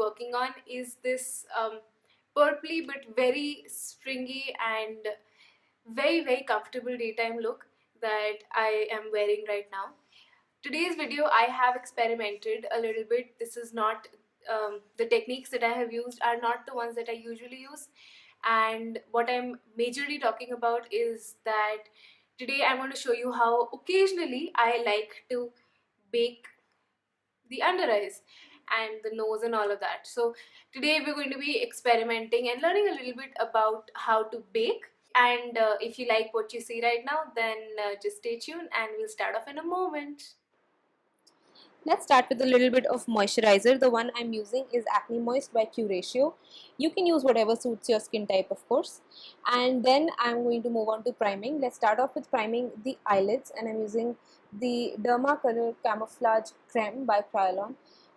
working on is this purpley but very stringy and very comfortable daytime look that I am wearing right now. Today's video I have experimented a little bit. This is not the techniques that I have used are not the ones that I usually use, and what I'm majorly talking about is that today I'm going to show you how occasionally I like to bake the under eyes and the nose and all of that. So today we're going to be experimenting and learning a little bit about how to bake. And if you like what you see right now, then just stay tuned and we'll start off in a moment. Let's start with a little bit of moisturizer. The one I'm using is Acne Moist by Curatio. You can use whatever suits your skin type, of course. And then I'm going to move on to priming. Let's start off with priming the eyelids, and I'm using the Derma Colour Camouflage Creme by Kyrolan.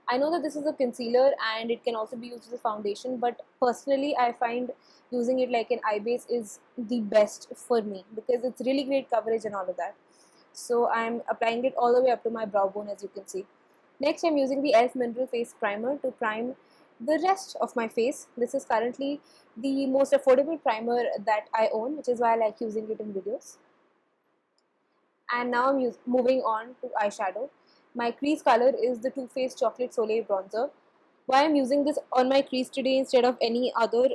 I know that this is a concealer and it can also be used as a foundation, but personally I find using it like an eye base is the best for me because it's really great coverage and all of that. So I'm applying it all the way up to my brow bone, as you can see. Next, I'm using the e.l.f. Mineral Face Primer to prime the rest of my face. This is currently the most affordable primer that I own, which is why I like using it in videos. And now I'm moving on to eyeshadow. My crease color is the TooFaced Chocolate Soleil Bronzer. Why I'm using this on my crease today instead of any other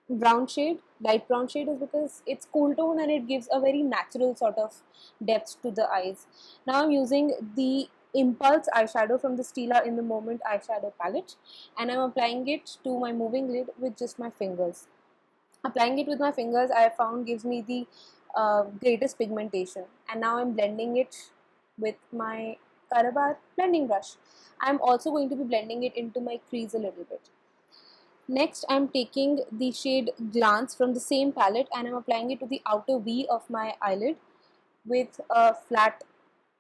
brown shade, light brown shade, is because it's cool tone and it gives a very natural sort of depth to the eyes. Now I'm using the Impulse eyeshadow from the Stila In The Moment eyeshadow palette, and I'm applying it to my moving lid with just my fingers. Applying it with my fingers I found gives me the greatest pigmentation, and now I'm blending it with my Carabar blending brush. I'm also going to be blending it into my crease a little bit. Next, I'm taking the shade Glance from the same palette and I'm applying it to the outer V of my eyelid with a flat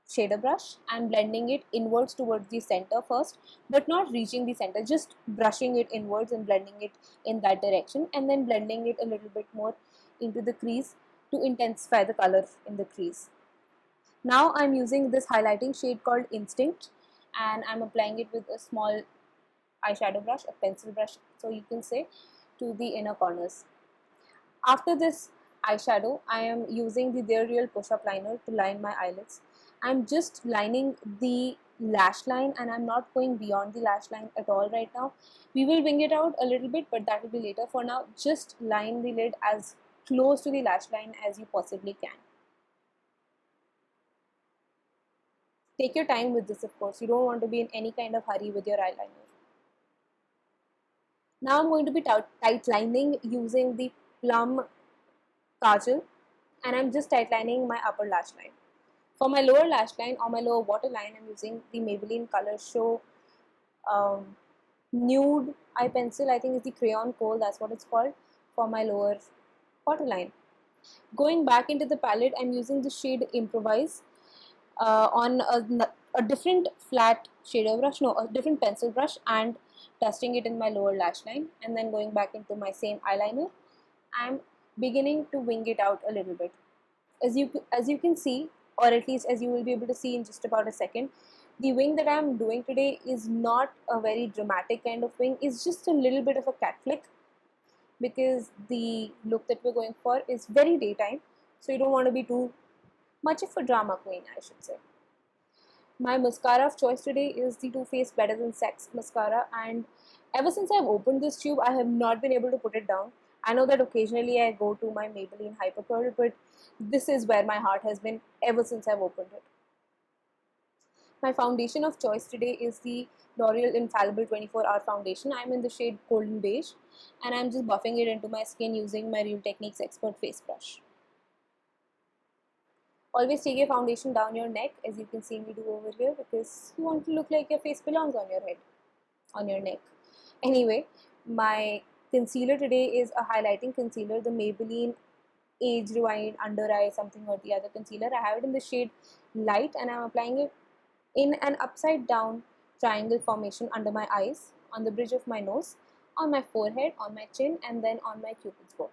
shader brush and blending it inwards towards the center first, but not reaching the center, just brushing it inwards and blending it in that direction, and then blending it a little bit more into the crease to intensify the color in the crease. Now I'm using this highlighting shade called Instinct and I'm applying it with a small eyeshadow brush, a pencil brush, so you can say, to the inner corners. After this eyeshadow, I am using the They're Real push-up liner to line my eyelids. I'm just lining the lash line and I'm not going beyond the lash line at all right now. We will wing it out a little bit, but that will be later. For now, just line the lid as close to the lash line as you possibly can. Take your time with this, of course. You don't want to be in any kind of hurry with your eyeliner. Now I'm going to be tight lining using the Plum Kajal, and I'm just tight lining my upper lash line. For my lower lash line or my lower waterline, I'm using the Maybelline Color Show Nude Eye Pencil. I think it's the Crayon Kohl, that's what it's called, for my lower waterline. Going back into the palette, I'm using the shade Improvise on a different flat shader brush, no, a different pencil brush, and dusting it in my lower lash line, and then going back into my same eyeliner. I'm beginning to wing it out a little bit. As you can see, or at least as you will be able to see in just about a second, the wing that I'm doing today is not a very dramatic kind of wing. It's just a little bit of a cat flick because the look that we're going for is very daytime, so you don't want to be too much of a drama queen, I should say. My mascara of choice today is the Too Faced Better Than Sex mascara, and ever since I've opened this tube, I have not been able to put it down. I know that occasionally I go to my Maybelline Hyper Curl, but this is where my heart has been ever since I've opened it. My foundation of choice today is the L'Oreal Infallible 24-Hour Foundation. I'm in the shade Golden Beige, and I'm just buffing it into my skin using my Real Techniques Expert Face Brush. Always take your foundation down your neck, as you can see me do over here, because you want to look like your face belongs on your head, on your neck. Anyway, my concealer today is a highlighting concealer, the Maybelline Age Rewind Under Eye something or the other concealer. I have it in the shade Light, and I'm applying it in an upside down triangle formation under my eyes, on the bridge of my nose, on my forehead, on my chin, and then on my cupid's bow.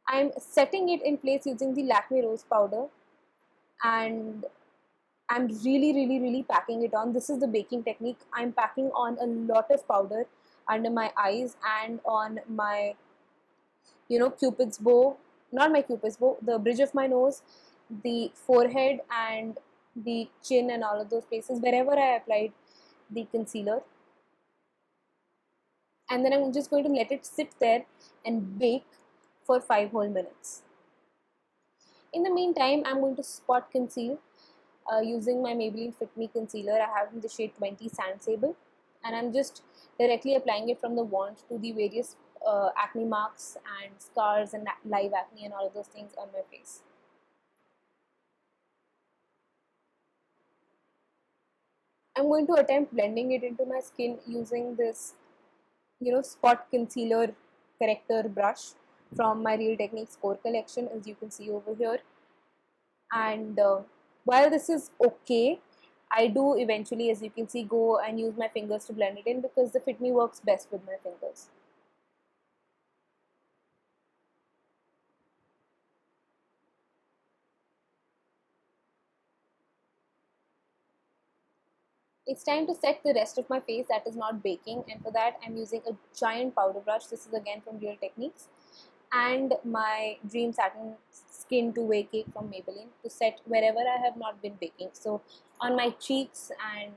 I'm setting it in place using the Lakme Rose Powder, and I'm really packing it on. This is the baking technique. I'm packing on a lot of powder under my eyes and on my, cupid's bow, not my cupid's bow, the bridge of my nose, the forehead, and the chin, and all of those places wherever I applied the concealer. And then I'm just going to let it sit there and bake for 5 whole minutes. In the meantime, I'm going to spot conceal using my Maybelline Fit Me concealer. I have in the shade 20 Sand Sable, and I'm just directly applying it from the wand to the various acne marks and scars and live acne and all of those things on my face. I'm going to attempt blending it into my skin using this, spot concealer corrector brush from my Real Techniques Core collection, as you can see over here. And while this is okay, I do eventually, as you can see, go and use my fingers to blend it in, because the Fit Me works best with my fingers. It's time to set the rest of my face that is not baking, and for that I'm using a giant powder brush. This is again from Real Techniques, and my Dream Satin Skin to Way Cake from Maybelline to set wherever I have not been baking. So on my cheeks and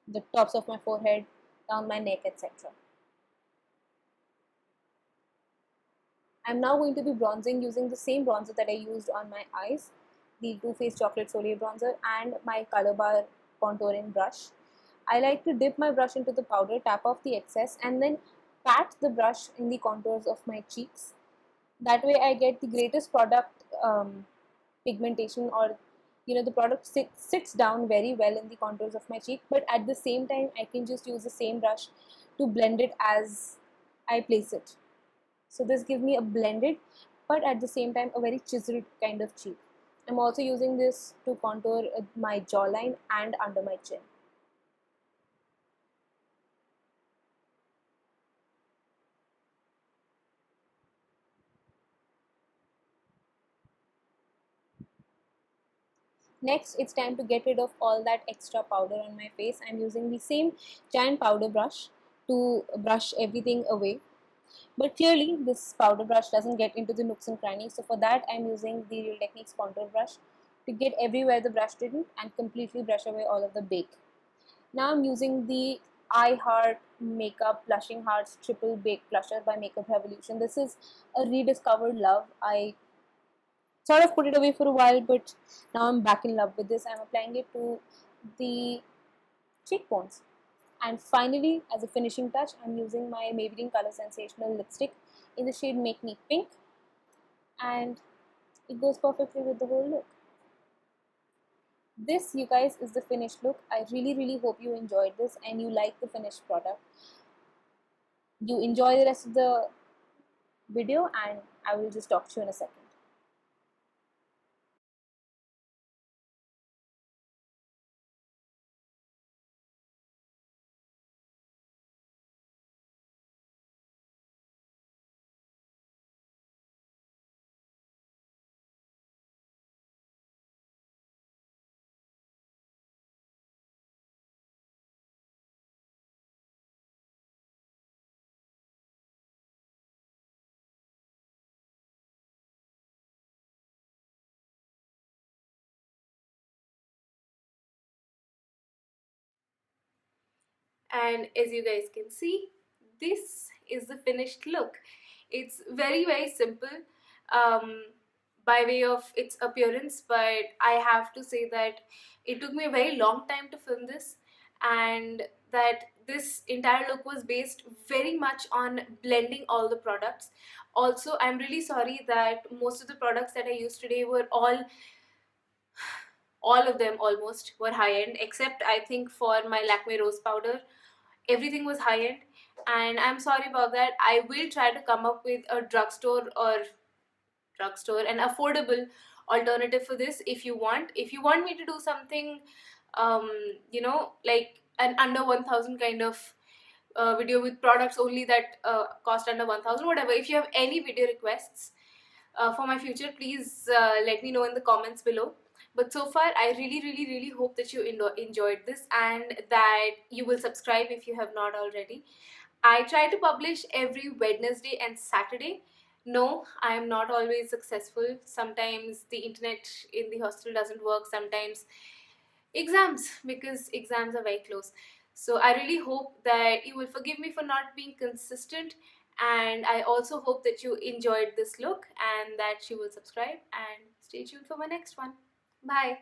the tops of my forehead, down my neck, etc. I'm now going to be bronzing using the same bronzer that I used on my eyes, the TooFaced Chocolate Soleil bronzer, and my Color Bar contouring brush. I like to dip my brush into the powder, tap off the excess, and then pat the brush in the contours of my cheeks. That way I get the greatest product pigmentation, or the product sits down very well in the contours of my cheek, but at the same time I can just use the same brush to blend it as I place it. So this gives me a blended but at the same time a very chiseled kind of cheek. I'm also using this to contour my jawline and under my chin. Next, it's time to get rid of all that extra powder on my face. I'm using the same giant powder brush to brush everything away. But clearly, this powder brush doesn't get into the nooks and crannies. So for that, I'm using the Real Techniques contour brush to get everywhere the brush didn't and completely brush away all of the bake. Now I'm using the I Heart Makeup Blushing Hearts Triple Bake Blusher by Makeup Revolution. This is a rediscovered love. I sort of put it away for a while, but now I'm back in love with this. I'm applying it to the cheekbones. And finally, as a finishing touch, I'm using my Maybelline Color Sensational lipstick in the shade Make Me Pink, and it goes perfectly with the whole look. This, you guys, is the finished look. I really hope you enjoyed this and you like the finished product. You enjoy the rest of the video, and I will just talk to you in a second. And as you guys can see, this is the finished look. It's very simple um, by way of its appearance, but I have to say that it took me a very long time to film this, and that this entire look was based very much on blending all the products. Also, I'm really sorry that most of the products that I used today were all of them almost were high-end, except I think for my Lakme Rose Powder, everything was high-end, and I'm sorry about that. I will try to come up with a drugstore and affordable alternative for this. If you want me to do something like an under 1000 kind of video with products only that cost under 1000, whatever, if you have any video requests for my future, please let me know in the comments below. But so far, I really hope that you enjoyed this and that you will subscribe if you have not already. I try to publish every Wednesday and Saturday. No, I am not always successful. Sometimes the internet in the hostel doesn't work. Sometimes exams, because exams are very close. So I really hope that you will forgive me for not being consistent, and I also hope that you enjoyed this look and that you will subscribe and stay tuned for my next one. Bye.